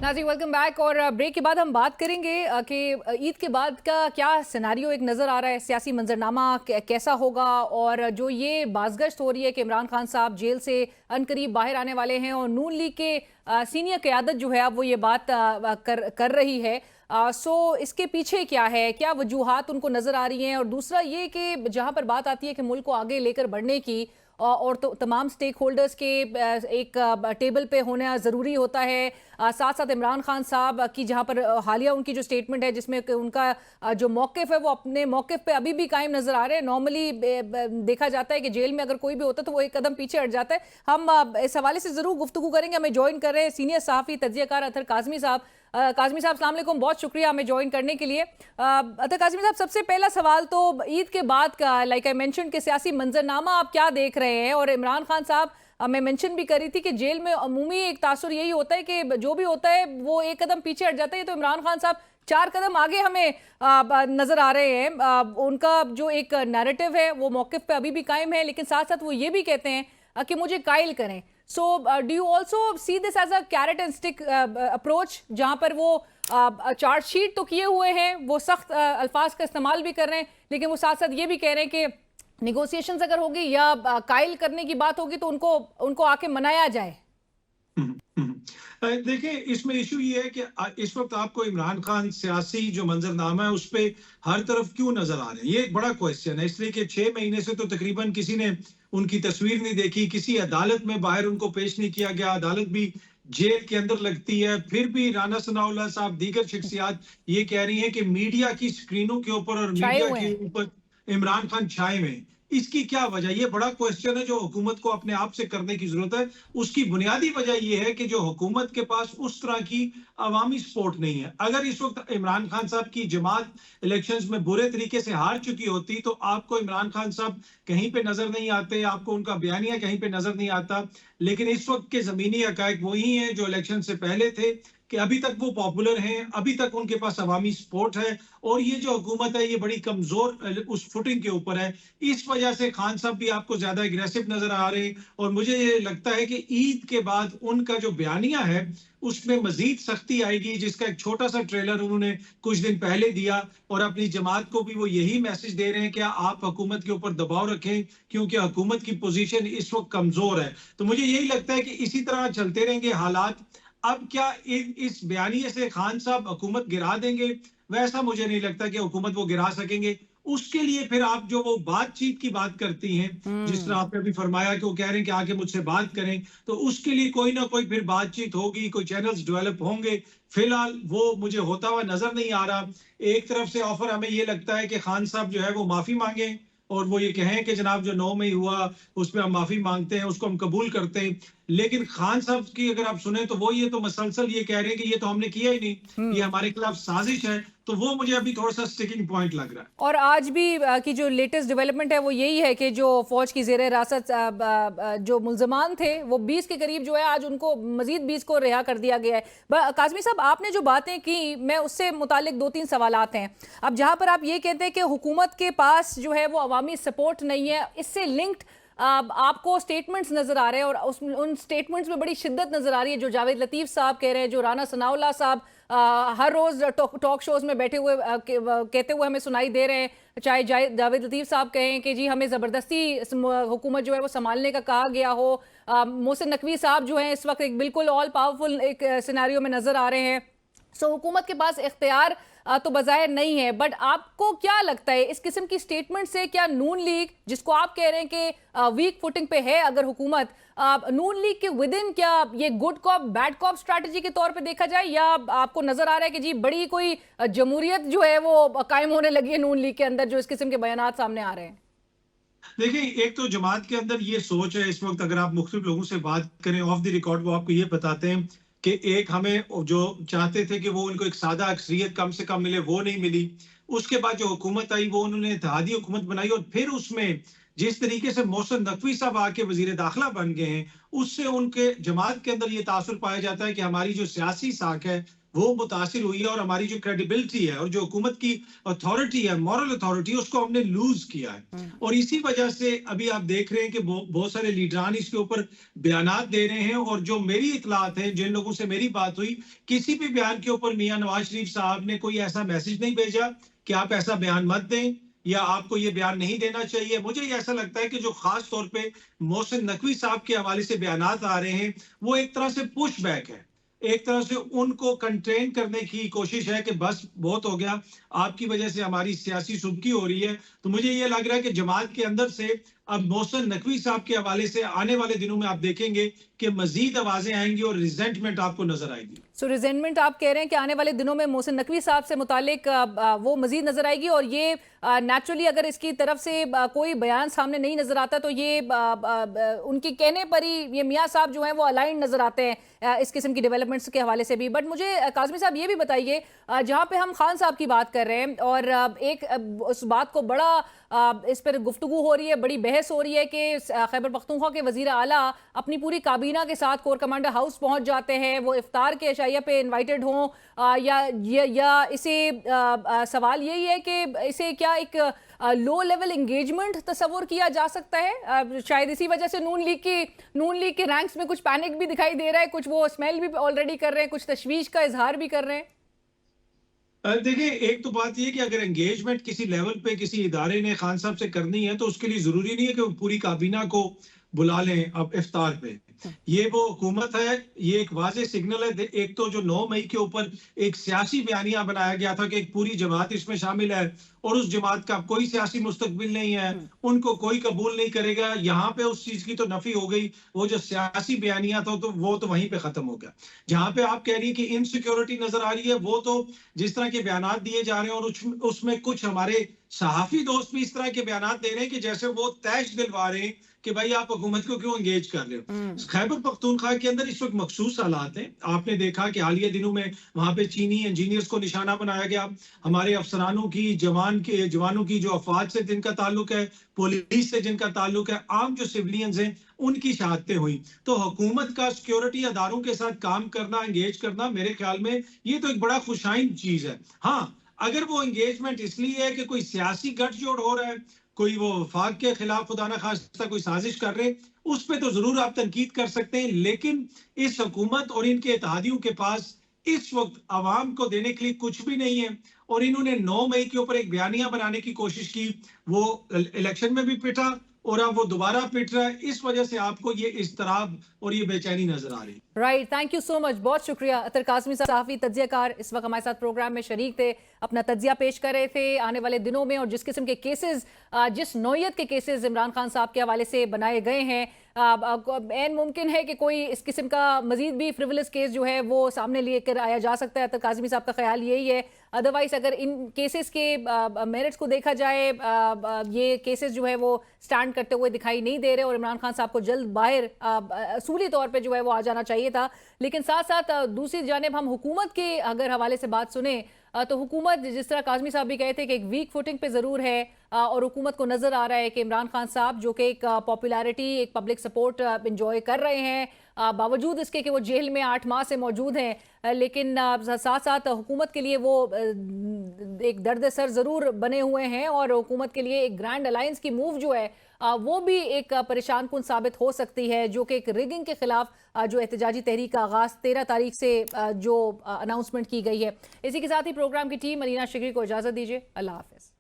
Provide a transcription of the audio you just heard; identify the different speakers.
Speaker 1: नाज़रीन welcome back. और break के बाद हम बात करेंगे कि ईद के बाद का क्या सिनेरियो एक नज़र आ रहा है, सियासी मंजरनामा कैसा होगा। और जो ये बाज़गश्त हो रही है कि इमरान खान साहब जेल से अनकरीब बाहर आने वाले हैं और नून लीग के सीनियर क़यादत जो है अब वो ये बात कर रही है। सो इसके पीछे क्या है, क्या वजूहात उनको नज़र आ रही हैं। और दूसरा ये कि जहाँ पर बात आती है कि मुल्क को आगे लेकर बढ़ने की और तो तमाम स्टेक होल्डर्स के एक टेबल पे होना ज़रूरी होता है। साथ साथ इमरान खान साहब की जहाँ पर हालिया उनकी जो स्टेटमेंट है जिसमें उनका जो मौक़िफ़ है वो अपने मौक़िफ़ पे अभी भी कायम नज़र आ रहे हैं। नॉर्मली देखा जाता है कि जेल में अगर कोई भी होता है तो वो एक कदम पीछे हट जाता है। हम इस हवाले से ज़रूर गुफ्तगू करेंगे। हमें ज्वाइन कर रहे हैं सीनियर सहाफ़ी तज्ज़ियाकार अतर काज़मी साहब। काज़मी साहब अस्सलाम वालेकुम, बहुत शुक्रिया हमें ज्वाइन करने के लिए। अतर काज़मी साहब, सबसे पहला सवाल तो ईद के बाद का, लाइक आई मेंशन के सियासी मंजरनामा आप क्या देख रहे हैं। और इमरान खान साहब, मैं मेंशन भी करी थी कि जेल में अमूमी एक तासुर यही होता है कि जो भी होता है वो एक कदम पीछे हट जाता है। तो इमरान खान साहब 4 कदम आगे हमें नजर आ रहे हैं। उनका जो एक नैरेटिव है वो मौक़िफ़ पे अभी भी कायम है, लेकिन साथ साथ वो ये भी कहते हैं कि मुझे कायल करें। So do you also see this as a carrot and stick approach, जहां पर वो चार्जशीट तो किए हुए हैं, वो सख्त अल्फाज का इस्तेमाल भी कर रहे हैं, लेकिन वो साथ साथ ये भी कह रहे हैं कि निगोशिएशंस अगर होगी या कायल करने की बात होगी तो उनको आके मनाया जाए।
Speaker 2: देखिए, इसमें इशू ये है कि इस वक्त आपको इमरान खान सियासी जो मंजरनामा है उस पे हर तरफ क्यों नजर आ रहे हैं, ये एक बड़ा क्वेश्चन है। इसलिए कि 6 महीने से तो तकरीबन किसी ने उनकी तस्वीर नहीं देखी, किसी अदालत में बाहर उनको पेश नहीं किया गया, अदालत भी जेल के अंदर लगती है। फिर भी राना सनाउल्लाह साहब, दीगर शख्सियात ये कह रही हैं कि मीडिया की स्क्रीनों के ऊपर और
Speaker 1: छाए
Speaker 2: मीडिया
Speaker 1: हुए
Speaker 2: के
Speaker 1: हैं।
Speaker 2: ऊपर इमरान खान छाए हुए हैं। इसकी क्या वजह, ये बड़ा क्वेश्चन है जो हुकूमत को अपने आप से करने की जरूरत है। उसकी बुनियादी वजह यह है कि जो हुकूमत के पास उस तरह की अवामी सपोर्ट नहीं है। अगर इस वक्त इमरान खान साहब की जमात इलेक्शंस में बुरे तरीके से हार चुकी होती तो आपको इमरान खान साहब कहीं पे नजर नहीं आते, आपको उनका बयानिया कहीं पे नजर नहीं आता। लेकिन इस वक्त के जमीनी हकायक वही हैं जो इलेक्शन से पहले थे कि अभी तक वो पॉपुलर हैं, अभी तक उनके पास अवामी सपोर्ट है और ये जो हुकूमत है ये बड़ी कमजोर उस फुटिंग के ऊपर है। इस वजह से खान साहब भी आपको ज्यादा एग्रेसिव नजर आ रहे हैं और मुझे ये लगता है कि ईद के बाद उनका जो बयानिया है उसमें मजीद सख्ती आएगी, जिसका एक छोटा सा ट्रेलर उन्होंने कुछ दिन पहले दिया और अपनी जमात को भी वो यही मैसेज दे रहे हैं कि आप हुकूमत के ऊपर दबाव रखें क्योंकि हुकूमत की पोजीशन इस वक्त कमजोर है। तो मुझे यही लगता है कि इसी तरह चलते रहेंगे हालात। अब क्या इस बयानिए से खान साहब हुकूमत गिरा देंगे? वैसा मुझे नहीं लगता कि हुकूमत वो गिरा सकेंगे। उसके लिए फिर आप जो वो बातचीत की बात करती हैं, जिस तरह आपने अभी फरमाया कि वो कह रहे हैं कि आके मुझसे बात करें, तो उसके लिए कोई ना कोई फिर बातचीत होगी, कोई चैनल्स डेवलप होंगे। फिलहाल वो मुझे होता हुआ नजर नहीं आ रहा। एक तरफ से ऑफर हमें ये लगता है कि खान साहब जो है वो माफी मांगे और वो ये कहें कि जनाब जो 9 मई हुआ उसमें हम माफी मांगते हैं, उसको हम कबूल करते हैं। लेकिन खान साहब की अगर आप सुने तो वो ये तो मसलसल ये कह रहे हैं कि ये तो हमने किया ही नहीं, ये हमारे खिलाफ साजिश है। तो वो मुझे अभी थोड़ा सा स्टिकिंग पॉइंट लग रहा है।
Speaker 1: और आज भी की जो लेटेस्ट डेवलपमेंट है वो यही है कि जो फौज की जेर हिरासत जो मुल्जमान थे वो 20 के करीब जो है आज उनको मजीद 20 को रिहा कर दिया गया है। काज़मी साहब, आपने जो बातें की मैं उससे मुतालिक 2-3 सवालात हैं। अब जहां पर आप ये कहते हैं कि हुकूमत के पास जो है वो अवामी सपोर्ट नहीं है, इससे लिंक्ड आपको स्टेटमेंट्स नजर आ रहे हैं और उन स्टेटमेंट्स में बड़ी शिद्दत नजर आ रही है जो जावेद लतीफ साहब कह रहे हैं, जो राना सनाउल्लाह साहब हर रोज टॉक शोज में बैठे हुए कहते हुए हमें सुनाई दे रहे हैं। चाहे जावेद लतीफ साहब कहें कि जी हमें ज़बरदस्ती हुकूमत जो है वो संभालने का कहा गया हो, मोहसिन नकवी साहब जो हैं इस वक्त एक बिल्कुल ऑल पावरफुल एक सिनेरियो में नजर आ रहे हैं। सो हुकूमत के पास इख्तियार तो बज़ाहिर नहीं है, बट आपको क्या लगता है इस किस्म की स्टेटमेंट से क्या नून लीग, जिसको आप कह रहे हैं कि वीक फुटिंग पे है अगर हुकूमत, नून लीग के विद इन क्या ये good cop bad cop strategy के तौर पे देखा जाए, या आपको नजर आ रहा है कि जी बड़ी कोई जमहूरियत जो है वो कायम होने लगी है नून लीग के अंदर जो इस किस्म के बयानात सामने आ रहे हैं?
Speaker 2: देखिए, एक तो जमात के अंदर ये सोच है इस वक्त, अगर आप मुख्तलिफ लोगों से बात करें ऑफ द रिकॉर्ड, वो आपको ये बताते हैं कि एक हमें जो चाहते थे कि वो उनको एक सादा अक्सरियत कम से कम मिले, वो नहीं मिली। उसके बाद जो हुकूमत आई वो उन्होंने इत्तेहादी हुकूमत बनाई और फिर उसमें जिस तरीके से मोहसिन नकवी साहब आके वजीर दाखिला बन गए हैं, उससे उनके जमात के अंदर ये तासुर पाया जाता है कि हमारी जो सियासी साख है वो मुतासिर हुई है और हमारी जो क्रेडिबिलिटी है और जो हुकूमत की अथॉरिटी है, मॉरल अथॉरिटी, उसको हमने लूज किया है। और इसी वजह से अभी आप देख रहे हैं कि बहुत सारे लीडरान इसके ऊपर बयानात दे रहे हैं। और जो मेरी इतलात है, जिन लोगों से मेरी बात हुई, किसी भी बयान के ऊपर मियां नवाज शरीफ साहब ने कोई ऐसा मैसेज नहीं भेजा कि आप ऐसा बयान मत दें या आपको ये बयान नहीं देना चाहिए। मुझे ऐसा लगता है कि जो खास तौर पे मोहसिन नकवी साहब के हवाले से बयानात आ रहे हैं, वो एक तरह से पुश बैक है, एक तरह से उनको कंटेन करने की कोशिश है कि बस बहुत हो गया, आपकी वजह से हमारी सियासी सुबकी हो रही है। तो मुझे ये लग रहा है कि जमात के अंदर से अब मोहसिन नकवी साहब के हवाले से आने वाले दिनों में आप देखेंगे कि मजीद आवाजें आएंगी और रिजेंटमेंट आपको नजर आएगी।
Speaker 1: सो रिजेंटमेंट आप कह रहे हैं कि आने वाले दिनों में मोहसिन नकवी साहब से मुतालिक वो मजीद नजर आएगी, और ये नेचुरली अगर इसकी तरफ से कोई बयान सामने नहीं नजर आता तो ये उनके कहने पर ही ये मियां साहब जो हैं वो अलाइन नजर आते हैं इस किस्म की डेवलपमेंट्स के हवाले से भी। बट मुझे काज़मी साहब ये भी बताइए, जहाँ पे हम खान साहब की बात कर रहे हैं और एक उस बात को बड़ा इस पर गुफ्तगू हो रही है, बड़ी बहस हो रही है कि खैबर पख्तूनख्वा के वजीर आला अपनी पूरी काबीना के साथ कोर कमांडर हाउस पहुंच जाते हैं, वो इफ्तार के अशाइया पे इनवाइटेड हों, या इसे सवाल यही है कि इसे क्या एक लो लेवल एंगेजमेंट तस्वुर किया जा सकता है? शायद इसी वजह से नून लीग के रैंक्स में कुछ पैनिक भी दिखाई दे रहा है, कुछ वो स्मेल भी ऑलरेडी कर रहे हैं, कुछ तशवीश का इजहार भी कर रहे हैं।
Speaker 2: देखिए, एक तो बात ये कि अगर एंगेजमेंट किसी लेवल पे किसी इदारे ने खान साहब से करनी है तो उसके लिए जरूरी नहीं है कि वो पूरी काबीना को बुला लें अब इफ्तार पे। ये वो हुकूमत है, ये एक वाज़ेह सिग्नल है। एक तो जो 9 मई के ऊपर एक सियासी बयानिया बनाया गया था कि एक पूरी जमात इसमें शामिल है और उस जमात का कोई सियासी मुस्तकबिल नहीं है, उनको कोई कबूल नहीं करेगा। यहाँ पे उस चीज की तो नफी हो गई, वो जो सियासी बयानिया था तो वो तो वहीं पे खत्म हो गया। जहाँ पे आप कह रही है कि इनसिक्योरिटी नजर आ रही है, वो तो जिस तरह के बयानात दिए जा रहे हैं और उसमें कुछ हमारे सहाफी दोस्त भी इस तरह के बयानात दे रहे हैं कि जैसे वो तैश दिलवा रहे हैं कि भाई आप हुकूमत को क्यों एंगेज कर रहे हो। खैबर पख्तूनख्वा के अंदर इस वक्त मखसूस हालात हैं। आपने देखा कि हालिया दिनों में वहां पे चीनी इंजीनियर्स को निशाना बनाया गया, हमारे अफसरानों की, जवानों की जो अफवाज से जिनका ताल्लुक है, पुलिस से जिनका ताल्लुक है, आम जो सिविलियंस हैं उनकी शहादतें हुई। तो हुकूमत का सिक्योरिटी अदारों के साथ काम करना, एंगेज करना, मेरे ख्याल में ये तो एक बड़ा खुशाइन चीज है। हाँ, अगर वो एंगेजमेंट इसलिए है कि कोई सियासी गठजोड़ हो रहा है, कोई वो वफाक के खिलाफ खुदा ना खास्ता कोई साजिश कर रहे, उस पे तो जरूर आप तनकीद कर सकते हैं। लेकिन इस हुकूमत और इनके इत्तेहादियों के पास इस वक्त आवाम को देने के लिए कुछ भी नहीं है। और इन्होंने 9 मई के ऊपर एक बयानिया बनाने की कोशिश की, वो इलेक्शन में भी पिटा और अब वो दोबारा पिट रहा है। इस वजह से आपको ये इज़्तिराब और ये बेचैनी नजर आ रही है।
Speaker 1: Right, thank you so much, बहुत शुक्रिया। अतर काज़मी साहब, सहाफ़ी तज्ज़ियाकार, इस वक्त हमारे साथ प्रोग्राम में शरीक थे, अपना तज्ज़िया पेश कर रहे थे आने वाले दिनों में और जिस किस्म के केसेस, जिस नौयत के केसेस इमरान खान साहब के हवाले से बनाए गए हैं, एन मुमकिन है कि कोई इस किस्म का मजीद भी फ्रिवलस केस जो है वो सामने लेकर आया जा सकता है। अतर काज़मी साहब का ख्याल यही है। अदरवाइज अगर इन केसेस के मेरिट्स को देखा जाए, ये केसेस जो है वो स्टैंड करते हुए दिखाई नहीं दे रहे और इमरान खान साहब को जल्द बाहर असूली तौर पे जो है वो आ जाना चाहिए था। लेकिन साथ साथ दूसरी जानिब हम हुकूमत के अगर हवाले से बात सुने तो हुकूमत, जिस तरह काज़मी साहब भी कहे थे कि एक वीक फुटिंग पे ज़रूर है और हुकूमत को नज़र आ रहा है कि इमरान खान साहब जो कि एक पॉपुलैरिटी, एक पब्लिक सपोर्ट इंजॉय कर रहे हैं, बावजूद इसके कि वो जेल में 8 माह से मौजूद हैं, लेकिन साथ साथ हुकूमत के लिए वो एक दर्द सर ज़रूर बने हुए हैं और हुकूमत के लिए एक ग्रैंड अलायंस की मूव जो है वो भी एक परेशान कुन साबित हो सकती है, जो कि एक रिगिंग के खिलाफ जो एहतजाजी तहरीक का आगाज़ 13 तारीख से जो अनाउंसमेंट की गई है। इसी के साथ ही प्रोग्राम की टीम अलीना शिगरी को इजाज़त दीजिए। अल्लाह हाफ़िज़।